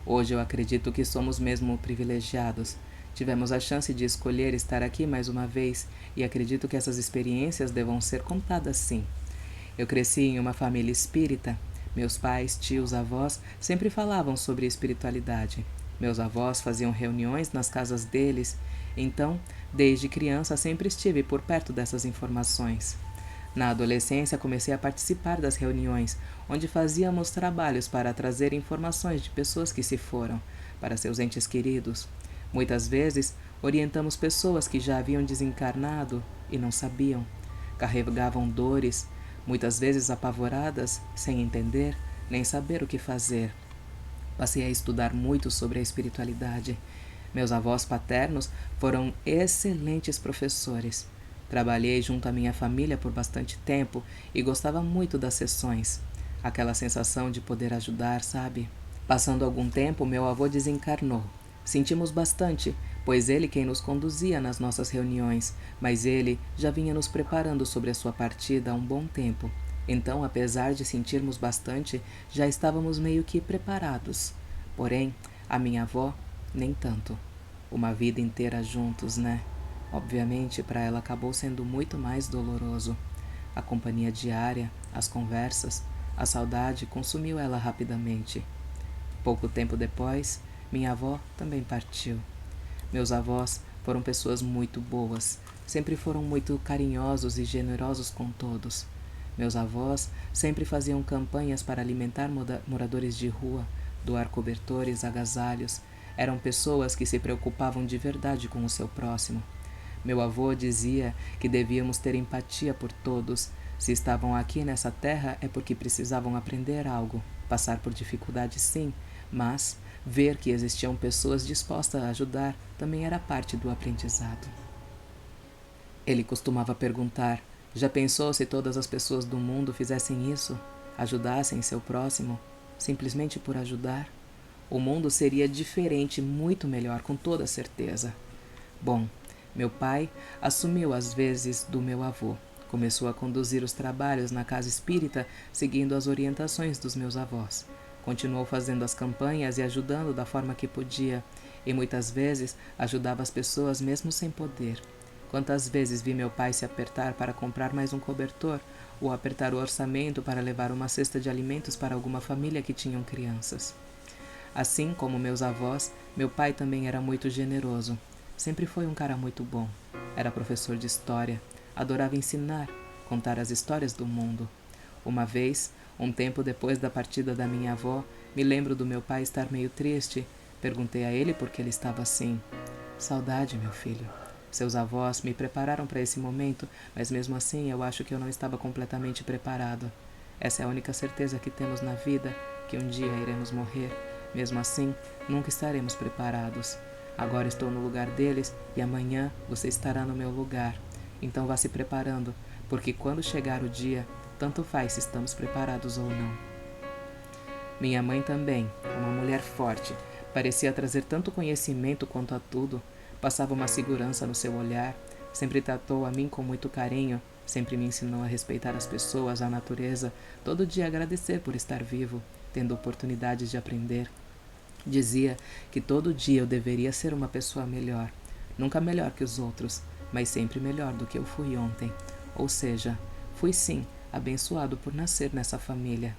Hoje eu acredito que somos mesmo privilegiados. Tivemos a chance de escolher estar aqui mais uma vez e acredito que essas experiências devam ser contadas sim. Eu cresci em uma família espírita. Meus pais, tios, avós sempre falavam sobre espiritualidade. Meus avós faziam reuniões nas casas deles, então, desde criança sempre estive por perto dessas informações. Na adolescência, comecei a participar das reuniões, onde fazíamos trabalhos para trazer informações de pessoas que se foram, para seus entes queridos. Muitas vezes, orientamos pessoas que já haviam desencarnado e não sabiam. Carregavam dores, muitas vezes apavoradas, sem entender nem saber o que fazer. Passei a estudar muito sobre a espiritualidade. Meus avós paternos foram excelentes professores. Trabalhei junto à minha família por bastante tempo e gostava muito das sessões. Aquela sensação de poder ajudar, sabe? Passando algum tempo, meu avô desencarnou. Sentimos bastante, pois ele quem nos conduzia nas nossas reuniões, mas ele já vinha nos preparando sobre a sua partida há um bom tempo. Então, apesar de sentirmos bastante, já estávamos meio que preparados. Porém, a minha avó, nem tanto. Uma vida inteira juntos, né? Obviamente, para ela acabou sendo muito mais doloroso. A companhia diária, as conversas, a saudade consumiu ela rapidamente. Pouco tempo depois, minha avó também partiu. Meus avós foram pessoas muito boas, sempre foram muito carinhosos e generosos com todos. Meus avós sempre faziam campanhas para alimentar moradores de rua, doar cobertores, agasalhos. Eram pessoas que se preocupavam de verdade com o seu próximo. Meu avô dizia que devíamos ter empatia por todos. Se estavam aqui nessa terra é porque precisavam aprender algo, passar por dificuldades sim, mas ver que existiam pessoas dispostas a ajudar também era parte do aprendizado. Ele costumava perguntar: já pensou se todas as pessoas do mundo fizessem isso? Ajudassem seu próximo? Simplesmente por ajudar? O mundo seria diferente, muito melhor, com toda certeza. Bom, meu pai assumiu as vezes do meu avô. Começou a conduzir os trabalhos na casa espírita, seguindo as orientações dos meus avós. Continuou fazendo as campanhas e ajudando da forma que podia, e muitas vezes ajudava as pessoas mesmo sem poder. Quantas vezes vi meu pai se apertar para comprar mais um cobertor, ou apertar o orçamento para levar uma cesta de alimentos para alguma família que tinham crianças. Assim como meus avós, meu pai também era muito generoso. Sempre foi um cara muito bom. Era professor de história. Adorava ensinar, contar as histórias do mundo. Uma vez, um tempo depois da partida da minha avó, me lembro do meu pai estar meio triste. Perguntei a ele por que ele estava assim. Saudade, meu filho. Seus avós me prepararam para esse momento, mas mesmo assim eu acho que eu não estava completamente preparado. Essa é a única certeza que temos na vida, que um dia iremos morrer. Mesmo assim, nunca estaremos preparados. Agora estou no lugar deles e amanhã você estará no meu lugar. Então vá se preparando porque quando chegar o dia, tanto faz se estamos preparados ou não. Minha mãe também, uma mulher forte, parecia trazer tanto conhecimento quanto a tudo, passava uma segurança no seu olhar, sempre tratou a mim com muito carinho, sempre me ensinou a respeitar as pessoas, a natureza, todo dia agradecer por estar vivo, tendo oportunidades de aprender. Dizia que todo dia eu deveria ser uma pessoa melhor, nunca melhor que os outros, mas sempre melhor do que eu fui ontem. Ou seja, fui sim abençoado por nascer nessa família.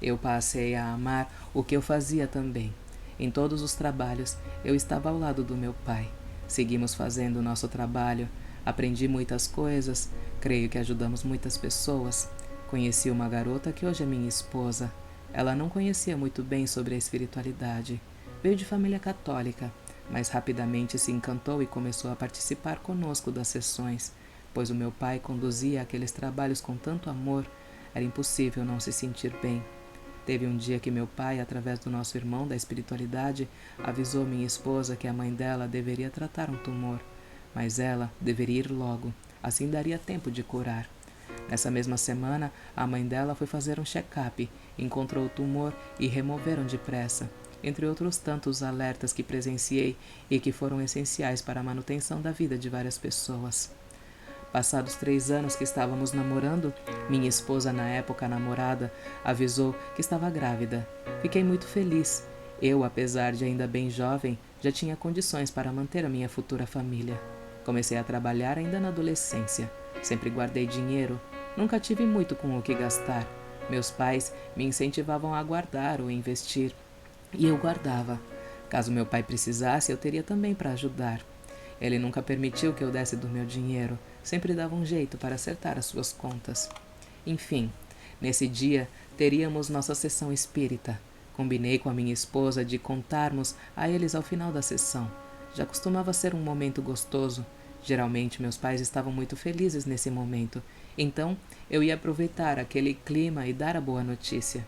Eu passei a amar o que eu fazia também. Em todos os trabalhos, eu estava ao lado do meu pai. Seguimos fazendo o nosso trabalho. Aprendi muitas coisas. Creio que ajudamos muitas pessoas. Conheci uma garota que hoje é minha esposa. Ela não conhecia muito bem sobre a espiritualidade. Veio de família católica, mas rapidamente se encantou e começou a participar conosco das sessões, pois o meu pai conduzia aqueles trabalhos com tanto amor, era impossível não se sentir bem. Teve um dia que meu pai, através do nosso irmão da espiritualidade, avisou minha esposa que a mãe dela deveria tratar um tumor, mas ela deveria ir logo, assim daria tempo de curar. Nessa mesma semana, a mãe dela foi fazer um check-up, encontrou o tumor e removeram depressa, entre outros tantos alertas que presenciei e que foram essenciais para a manutenção da vida de várias pessoas. Passados 3 anos que estávamos namorando, minha esposa, na época namorada, avisou que estava grávida. Fiquei muito feliz. Eu, apesar de ainda bem jovem, já tinha condições para manter a minha futura família. Comecei a trabalhar ainda na adolescência. Sempre guardei dinheiro. Nunca tive muito com o que gastar. Meus pais me incentivavam a guardar ou investir. E eu guardava. Caso meu pai precisasse, eu teria também para ajudar. Ele nunca permitiu que eu desse do meu dinheiro, sempre dava um jeito para acertar as suas contas. Enfim, nesse dia teríamos nossa sessão espírita. Combinei com a minha esposa de contarmos a eles ao final da sessão. Já costumava ser um momento gostoso. Geralmente meus pais estavam muito felizes nesse momento, então eu ia aproveitar aquele clima e dar a boa notícia.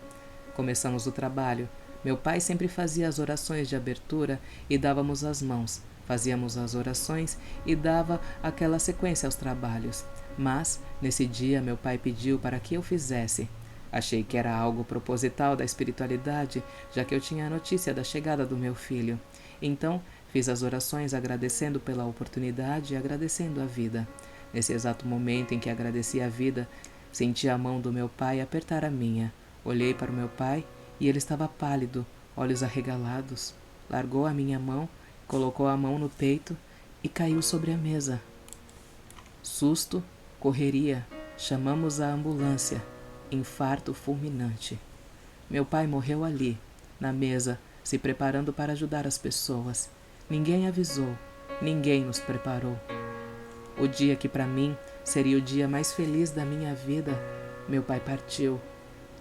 Começamos o trabalho. Meu pai sempre fazia as orações de abertura e dávamos as mãos. Fazíamos as orações e dava aquela sequência aos trabalhos. Mas, nesse dia, meu pai pediu para que eu fizesse. Achei que era algo proposital da espiritualidade, já que eu tinha a notícia da chegada do meu filho. Então, fiz as orações agradecendo pela oportunidade e agradecendo a vida. Nesse exato momento em que agradeci a vida, senti a mão do meu pai apertar a minha. Olhei para o meu pai e ele estava pálido, olhos arregalados. Largou a minha mão, colocou a mão no peito e caiu sobre a mesa. Susto, correria, chamamos a ambulância. Infarto fulminante. Meu pai morreu ali, na mesa, se preparando para ajudar as pessoas. Ninguém avisou, ninguém nos preparou. O dia que para mim seria o dia mais feliz da minha vida, meu pai partiu.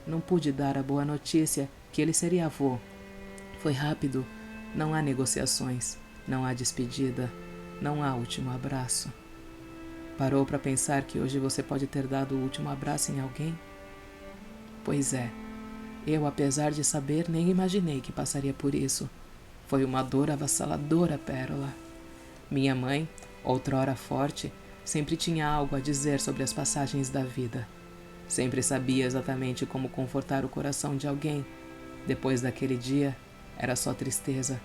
Não pude dar a boa notícia que ele seria avô. Foi rápido. Não há negociações, não há despedida, não há último abraço. Parou para pensar que hoje você pode ter dado o último abraço em alguém? Pois é, eu, apesar de saber, nem imaginei que passaria por isso. Foi uma dor avassaladora, Pérola. Minha mãe, outrora forte, sempre tinha algo a dizer sobre as passagens da vida. Sempre sabia exatamente como confortar o coração de alguém. Depois daquele dia, era só tristeza.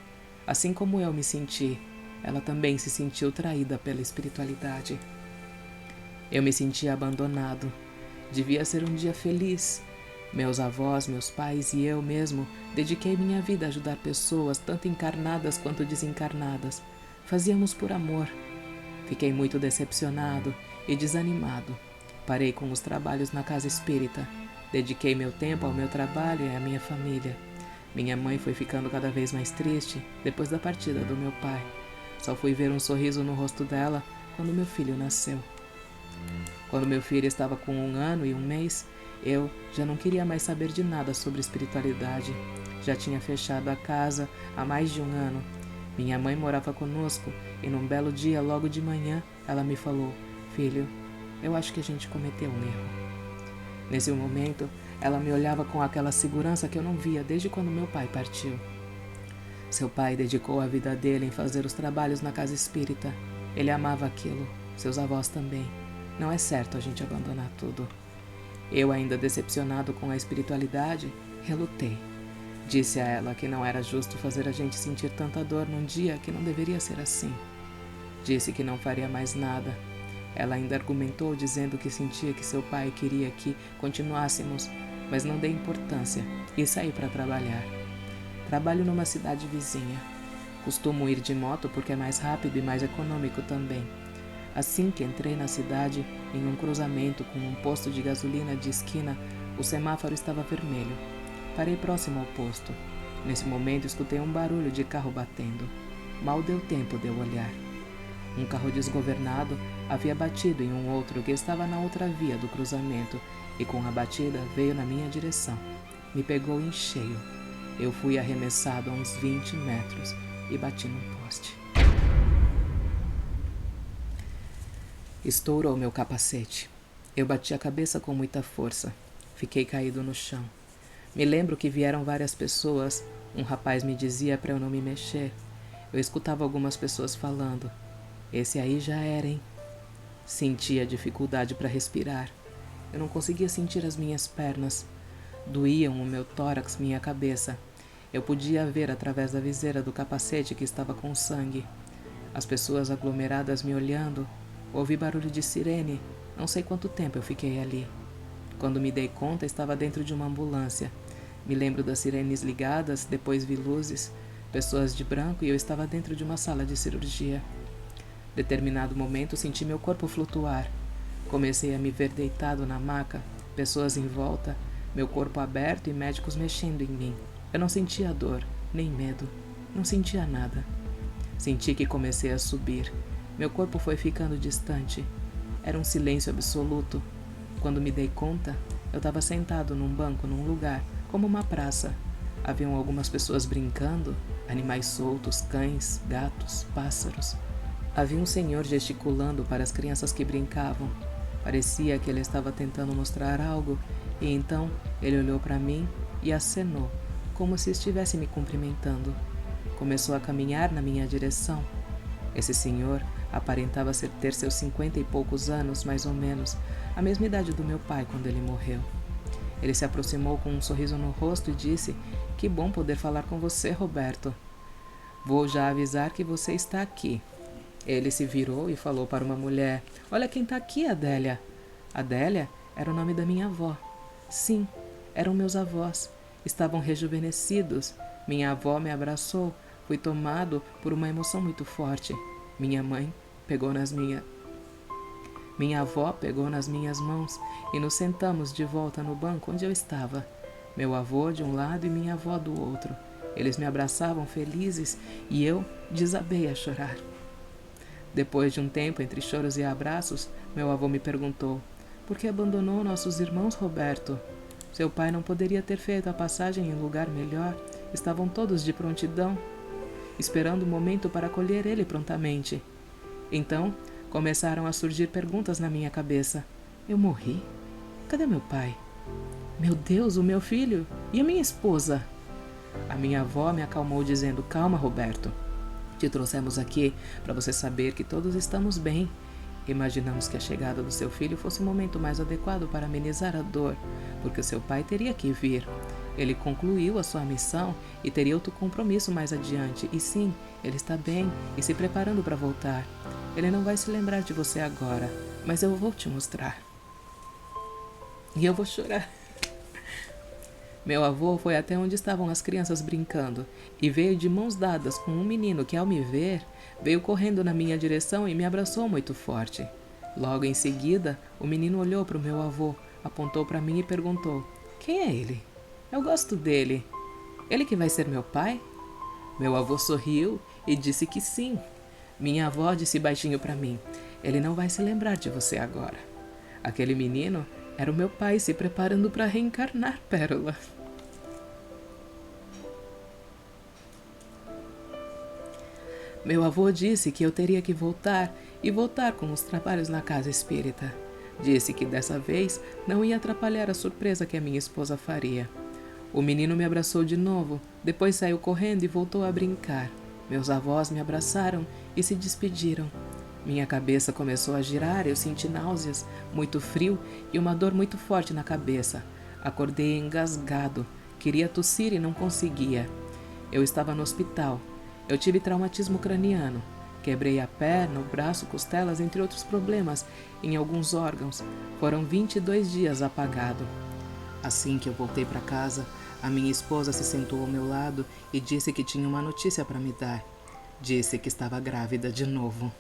Assim como eu me senti, ela também se sentiu traída pela espiritualidade. Eu me sentia abandonado. Devia ser um dia feliz. Meus avós, meus pais e eu mesmo dediquei minha vida a ajudar pessoas, tanto encarnadas quanto desencarnadas. Fazíamos por amor. Fiquei muito decepcionado e desanimado. Parei com os trabalhos na casa espírita. Dediquei meu tempo ao meu trabalho e à minha família. Minha mãe foi ficando cada vez mais triste depois da partida do meu pai. Só fui ver um sorriso no rosto dela quando meu filho nasceu. Quando meu filho estava com 1 ano e 1 mês, eu já não queria mais saber de nada sobre espiritualidade. Já tinha fechado a casa há mais de 1 ano. Minha mãe morava conosco e num belo dia, logo de manhã, ela me falou: "Filho, eu acho que a gente cometeu um erro." Nesse momento, ela me olhava com aquela segurança que eu não via desde quando meu pai partiu. Seu pai dedicou a vida dele em fazer os trabalhos na casa espírita. Ele amava aquilo, seus avós também. Não é certo a gente abandonar tudo. Eu, ainda decepcionado com a espiritualidade, relutei. Disse a ela que não era justo fazer a gente sentir tanta dor num dia que não deveria ser assim. Disse que não faria mais nada. Ela ainda argumentou dizendo que sentia que seu pai queria que continuássemos, mas não dei importância e saí para trabalhar. Trabalho numa cidade vizinha. Costumo ir de moto porque é mais rápido e mais econômico também. Assim que entrei na cidade, em um cruzamento com um posto de gasolina de esquina, o semáforo estava vermelho. Parei próximo ao posto. Nesse momento, escutei um barulho de carro batendo. Mal deu tempo de eu olhar. Um carro desgovernado havia batido em um outro que estava na outra via do cruzamento e com a batida veio na minha direção. Me pegou em cheio. Eu fui arremessado a uns 20 metros e bati num poste. Estourou meu capacete. Eu bati a cabeça com muita força. Fiquei caído no chão. Me lembro que vieram várias pessoas. Um rapaz me dizia para eu não me mexer. Eu escutava algumas pessoas falando. Esse aí já era, hein? Sentia dificuldade para respirar. Eu não conseguia sentir as minhas pernas. Doíam o meu tórax, minha cabeça. Eu podia ver através da viseira do capacete que estava com sangue. As pessoas aglomeradas me olhando. Ouvi barulho de sirene. Não sei quanto tempo eu fiquei ali. Quando me dei conta, estava dentro de uma ambulância. Me lembro das sirenes ligadas, depois vi luzes, pessoas de branco e eu estava dentro de uma sala de cirurgia. Determinado momento, senti meu corpo flutuar. Comecei a me ver deitado na maca, pessoas em volta, meu corpo aberto e médicos mexendo em mim. Eu não sentia dor, nem medo, não sentia nada. Senti que comecei a subir. Meu corpo foi ficando distante. Era um silêncio absoluto. Quando me dei conta, eu estava sentado num banco num lugar, como uma praça. Haviam algumas pessoas brincando, animais soltos, cães, gatos, pássaros. Havia um senhor gesticulando para as crianças que brincavam. Parecia que ele estava tentando mostrar algo, e então ele olhou para mim e acenou, como se estivesse me cumprimentando. Começou a caminhar na minha direção. Esse senhor aparentava ter seus 50 e poucos anos, mais ou menos, a mesma idade do meu pai quando ele morreu. Ele se aproximou com um sorriso no rosto e disse: "Que bom poder falar com você, Roberto. Vou já avisar que você está aqui." Ele se virou e falou para uma mulher: "Olha quem está aqui, Adélia." Adélia era o nome da minha avó. Sim, eram meus avós. Estavam rejuvenescidos. Minha avó me abraçou. Fui tomado por uma emoção muito forte. Minha avó pegou nas minhas mãos e nos sentamos de volta no banco onde eu estava. Meu avô de um lado e minha avó do outro. Eles me abraçavam felizes e eu desabei a chorar. Depois de um tempo entre choros e abraços, meu avô me perguntou: "Por que abandonou nossos irmãos, Roberto? Seu pai não poderia ter feito a passagem em lugar melhor? Estavam todos de prontidão, esperando o momento para acolher ele prontamente." Então, começaram a surgir perguntas na minha cabeça. Eu morri? Cadê meu pai? Meu Deus, o meu filho? E a minha esposa? A minha avó me acalmou dizendo: "Calma, Roberto. Te trouxemos aqui para você saber que todos estamos bem. Imaginamos que a chegada do seu filho fosse o momento mais adequado para amenizar a dor, porque o seu pai teria que vir. Ele concluiu a sua missão e teria outro compromisso mais adiante. E sim, ele está bem e se preparando para voltar. Ele não vai se lembrar de você agora, mas eu vou te mostrar." E eu vou chorar. Meu avô foi até onde estavam as crianças brincando e veio de mãos dadas com um menino que, ao me ver, veio correndo na minha direção e me abraçou muito forte. Logo em seguida, o menino olhou para o meu avô, apontou para mim e perguntou: "Quem é ele? Eu gosto dele. Ele que vai ser meu pai?" Meu avô sorriu e disse que sim. Minha avó disse baixinho para mim: "Ele não vai se lembrar de você agora." Aquele menino era o meu pai se preparando para reencarnar, Pérola. Meu avô disse que eu teria que voltar e voltar com os trabalhos na casa espírita. Disse que dessa vez não ia atrapalhar a surpresa que a minha esposa faria. O menino me abraçou de novo, depois saiu correndo e voltou a brincar. Meus avós me abraçaram e se despediram. Minha cabeça começou a girar, eu senti náuseas, muito frio e uma dor muito forte na cabeça. Acordei engasgado, queria tossir e não conseguia. Eu estava no hospital. Eu tive traumatismo craniano. Quebrei a perna, o braço, costelas, entre outros problemas, em alguns órgãos. Foram 22 dias apagado. Assim que eu voltei para casa, a minha esposa se sentou ao meu lado e disse que tinha uma notícia para me dar. Disse que estava grávida de novo.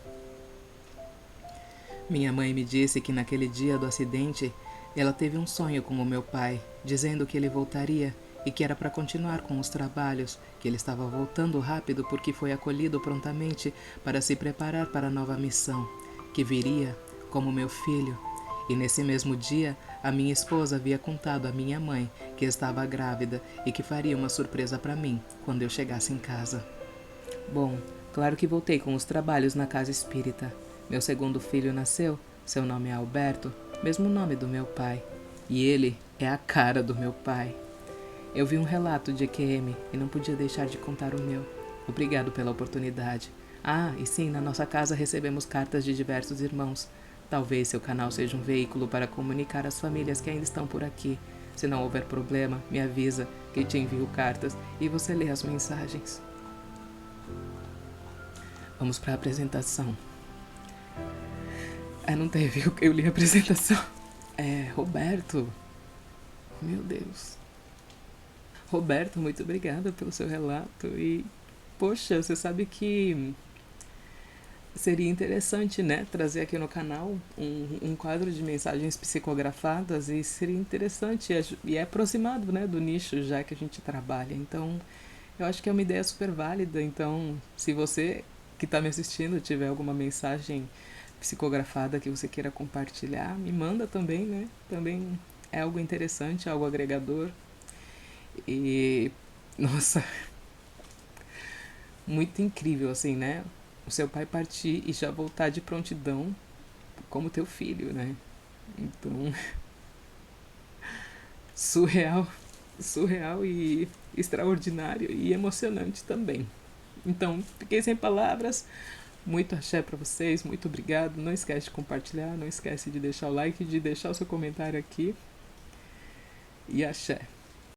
Minha mãe me disse que naquele dia do acidente, ela teve um sonho com o meu pai, dizendo que ele voltaria e que era para continuar com os trabalhos, que ele estava voltando rápido porque foi acolhido prontamente para se preparar para a nova missão, que viria como meu filho. E nesse mesmo dia, a minha esposa havia contado à minha mãe que estava grávida e que faria uma surpresa para mim quando eu chegasse em casa. Bom, claro que voltei com os trabalhos na casa espírita. Meu segundo filho nasceu, seu nome é Alberto, mesmo nome do meu pai. E ele é a cara do meu pai. Eu vi um relato de EQM e não podia deixar de contar o meu. Obrigado pela oportunidade. Ah, e sim, na nossa casa recebemos cartas de diversos irmãos. Talvez seu canal seja um veículo para comunicar às famílias que ainda estão por aqui. Se não houver problema, me avisa que te envio cartas e você lê as mensagens. Vamos para a apresentação. Não teve, eu li a apresentação. Roberto. Meu Deus. Roberto, muito obrigada pelo seu relato. E, poxa, você sabe que seria interessante, né, trazer aqui no canal um quadro de mensagens psicografadas e seria interessante e é aproximado, né, do nicho já que a gente trabalha. Então, eu acho que é uma ideia super válida. Então, se você que está me assistindo tiver alguma mensagem psicografada que você queira compartilhar, me manda também, né? Também é algo interessante, algo agregador. E, nossa, muito incrível, assim, né? O seu pai partir e já voltar de prontidão como teu filho, né? Então, surreal, surreal e extraordinário e emocionante também. Então, fiquei sem palavras. Muito axé pra vocês, muito obrigado. Não esquece de compartilhar, não esquece de deixar o like, de deixar o seu comentário aqui. E axé.